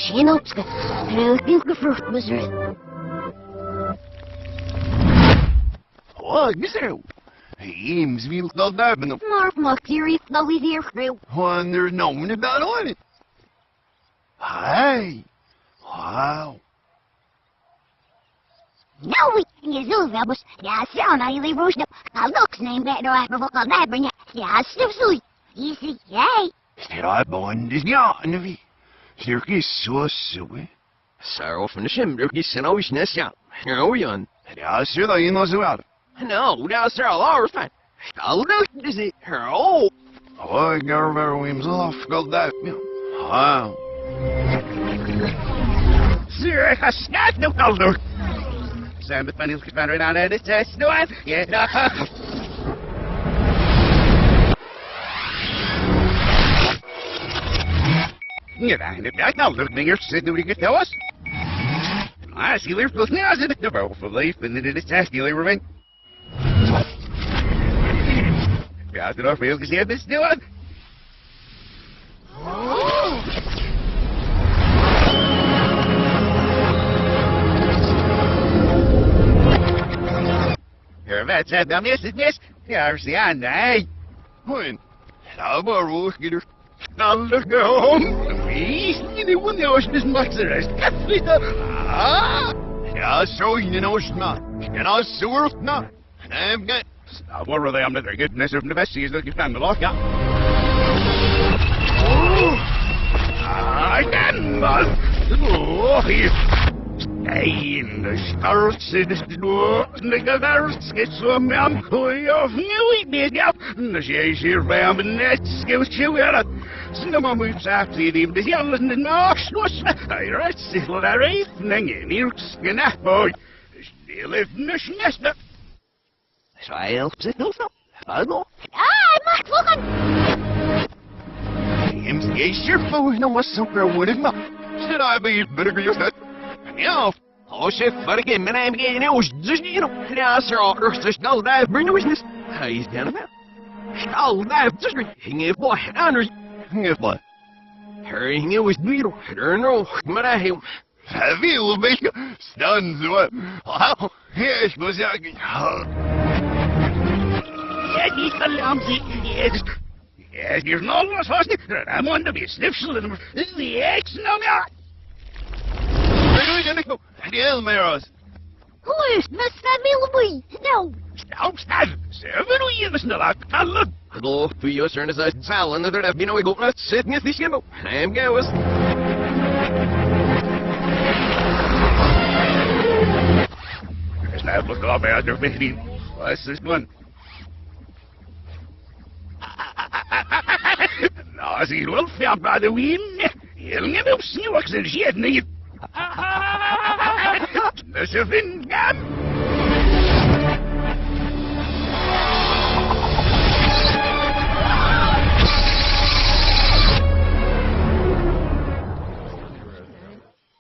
Shinopska, Pinkerfrucht was it. What is there? Heems wil dat hebben. Mark Mercury, the we here through. When there's no one about on it. Hey. Wow. No, we is was. Yeah, sound I leave roast up. I looks name better after what I'll never yet. Yeah, still you see, yay. Said I bond is not in the V. Circus so sweet. Sarah from the shimmer, he's sent always nest out. Here are we on. Ja, sir, dat je nog zo uit. No, that's Sarah Lawrence, fine. I'll do is it her oh. Oh, ik ga er weer off, go that. Wow. Sir, I have not no color. Sam, the funny looking man right on it. It's no one. Yeah, no. Ja, ik nou de vingers zitten hoe die tell us. I see there's both now in the barrel for life and then it's tasky remain. Ja, het nog veel gezien is nu aan. Her vet said dan is het nest. Ja, zie aan, nee. When? Ja, maar hoe geht er? Dan look home. Wie? Die wonder was mis maxer is. Ah! Ja, zo in de Oostman. En als ze wordt nou. En get. Nou, waar wil hij om dat er goedness of de best is dat je van de loch, ja. I can, man. Oh, hier. Nee, in de start zit de door. De gewerkt is zo man. Goeie of nieuw, ik weet ja. Dus je is hier bij hem net. Skills je weer. Snel moet zacht zien die de jaren de nachtschloss. Hij rijdt zich wel daar even en hier genacht boy. Die leeft niet nesten. So I help it no. I know. Mark Fulton. Heems is your food no was somewhere would it not. Should I be better for your set? Ja. Oh shit, but again, man, I'm getting it was just, you know, yeah, sir, there's no dive, bring the business. He's down about. Oh, dive, just hang it, boy, honors. Hang it, boy. Hurrying it was beetle, no, but I hate. Have you make stuns what? Wow, yes, was that. Ja, die verlamsie. Yes. Yes, there's no loss for us. I'm on to be snipsel and the eggs no more. Where do we gonna go? The Elmeros. Who is Miss Family? No. Stop. Seven we in the snow. Look. Hello, for your turn as I sal and there have been no go not sitting at this game. I'm goes. There's no look off out there, baby. What's this one? Nou, zie je wel veel bij de wind. Heel niet op sneeuw, ik zeg het niet. Dat is een wind gaan.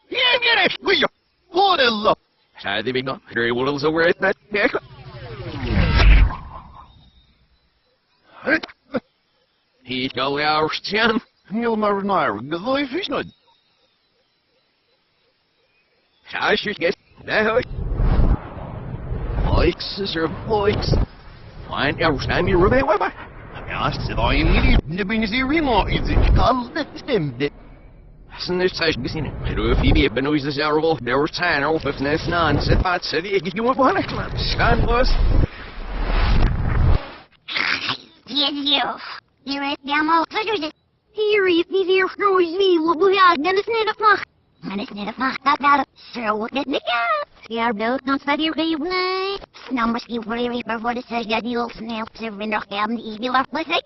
Yeah, get it. We hold it look. Hij die big no. Very well so where that. He's go out, Jan. Heel maar naar. De vis not. I should get that. Boys, sister, boys. Find out, stand me right away. Ja, zit al in die. De binnen zeer remote. Het kan net stemmen. Sen there's such gezien. Pero Phoebe ben nooit de zelf. There was time of if next non. Zet pat city. Ik doe wat ik klaar. Staan was. Yes. Hier is de allemaal verder. Hier is niet hier groeien wie we gaan. Dan is net of mag. Dan is net of mag. Dat zo wordt het niet. Ja, dood dan staat hier geen blij. Nou misschien voor je weer voor de zeg dat die al snel ze nog hebben die wil afblijven.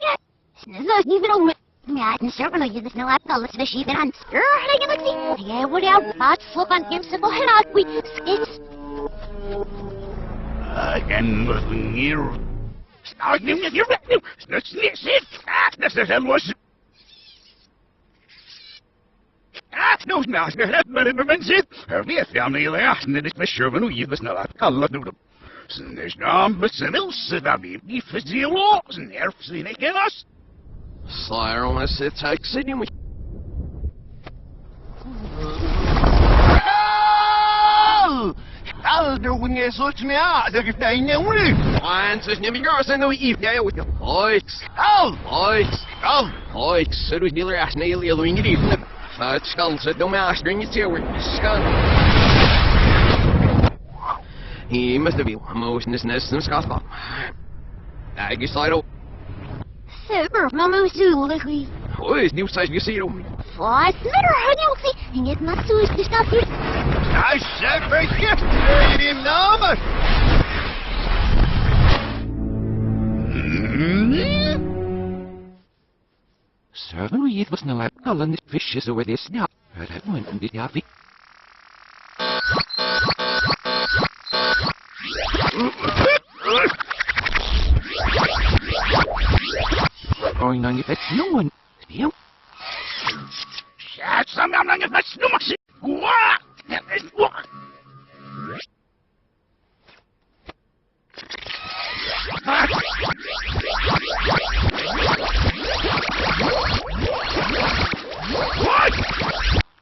Zo niet veel. Ja, het is zeker dat je dus nou hebt alles verschieten aan. Ja, wordt jouw paard slop aan hem simpel heraad. We skits. En hier. Start neem je hier weg. Dat is niet zit. Dat is een los. Nou, nou, maar in mijn zit. Weer family last. En dit is met Sherman hoe je dus nou laat kallen doen. Zijn is naam besenelse dat die fysiolo. Zijn erfzien ik in ons. Slayer on a sit tight sitting with. Zoals mij aan, dat ik daar niet wil. Once is never yours, I know you. Yeah, with your voice. Al! Al! Voice. So do dealer ass nail you doing it even. Fat skull, so don't master in your tail. Skull. He must have been most in this nest in Scotland. I guess I don't. Super, mama zullig. Oh, is new size you see it. Wat smitter, Hanjelsie. En het mag zo is de stad hier. Hij zegt bij je, je namen. Certainly it was no apple and the fishes over this now. But I went did have it. Going on if no one. You Shit, some I'm not getting stomach. What? What?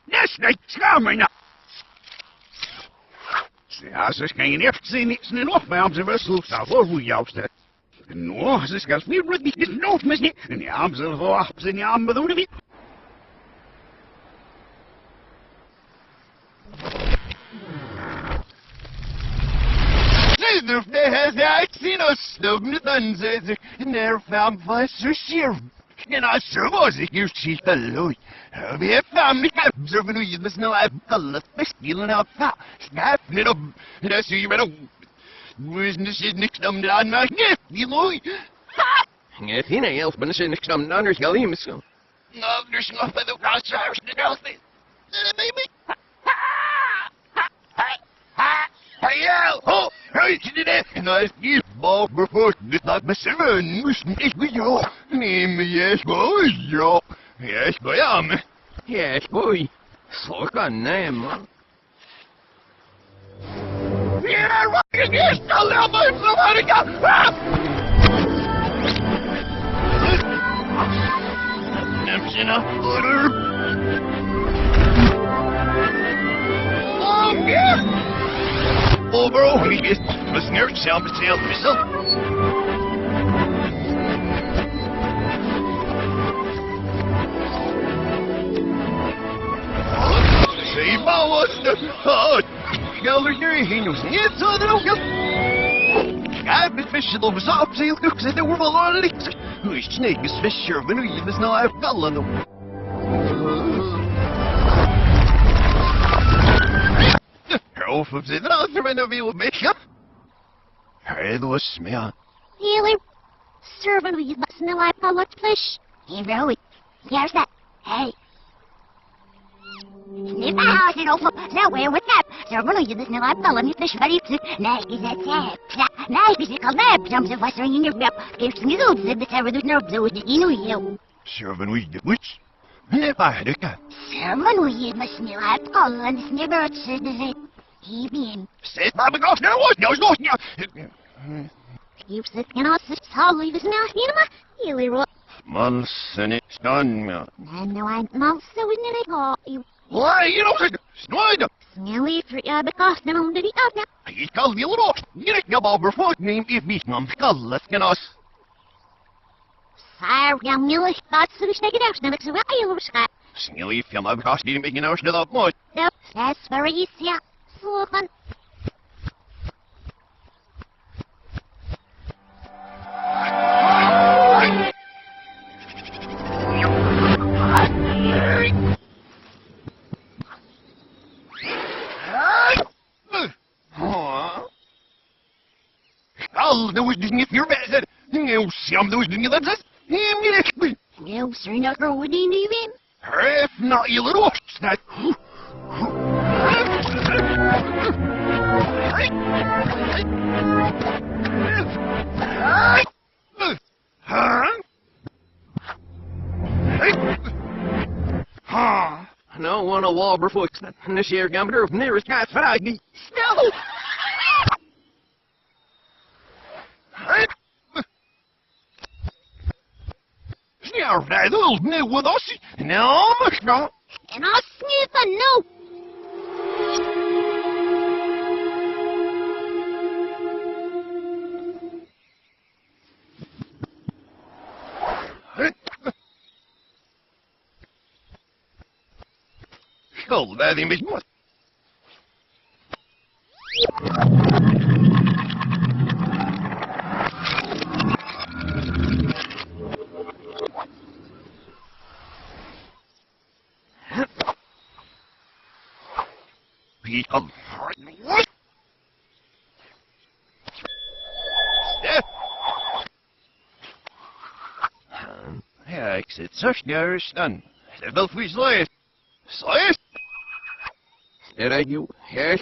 This night, scum now. Ja, ze geen echt zien niks in of bij ons wissel zou voor hoe jou staat. No, ze gaat weer met die noof mis niet. En ja, ze voor ze niet aan bedoelen wie. Neither has I seen us snogging the ze neer van hier. En als ze was ik hier ziet allooi. We hebben family observing hoe je dus nou uit alles bespelen op va. Schap niet op. Dat zie je met op. Business is niks dan de aanmaak. Nee, die looi. If he ain't else, but it's in the some nunners, go him so. Nou, dus nog bij de crosshouse de girls. Baby. Hey, ho! Hey, zit er? En als je bal bevort, dit laat me zeggen, moest niet bij jou. Neem me yes, boy, ja. Yes, boy, am. Yes, boy. So can name, man. Ja, wat is hier? Stel nou maar in Amerika. Neem ze naar voren. Oh, ja. Overal, he is listener, sound myself. Say, Bawas, Gelder hier, he knows niet zo dat ook. I've been fishing over soft sail cooks and there were a lot of leaks. Who is snake is fisher when we was now I've fallen them. Of ze er ben er veel mee. Hij was me. Healer. Servant, we must know I public fish. Hey, Rowie. Here's that. Hey. Snip a house and over. Nowhere with that. Servant, we must know I public fish. Very soon. Nice is that tap. Nice is it called that. Jumps of us in your grip. Gives me those in the terror with no blows. You know you. Servant, we the witch. Nee, maar de kat. Servant, we must know I public snibber. He bien. Zet maar me af. Nou. You sit in us. How leave us now. Cinema. Healer. Mansen is staan me. I know I'm not so in it all. You. Why, you know, snoid. Smelly for you because the moon did it up now. Hij kan niet los. Niet je bal bevoort neemt if niet nam skallen in us. Sire, young Millie, thought so to take it out. Now it's a way over Scott. Snilly, if je maar bekast niet een beetje nou snel op moet. No, that's very easy. So fun. Al, dat was dus niet veel beter. Nou, Sam, dat was dus niet dat is. Hem niet. No, sir, not go with you in. If not, you little snap. No one a wall before and this year gambler of nearest cat fraggy. Snel. Ja, vrij wil nee wat als nou maar nou. And I'll sniff a no. Skull, that image must. People. What? Step. Ja, ik zit zo snel staan. Dat wil voor je Slash? Era you, yes.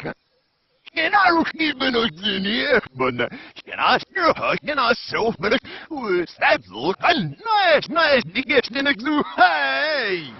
Can I look even in here? But can I still can I self but what's that look? Nice, nice, the guest in a glue. Hey!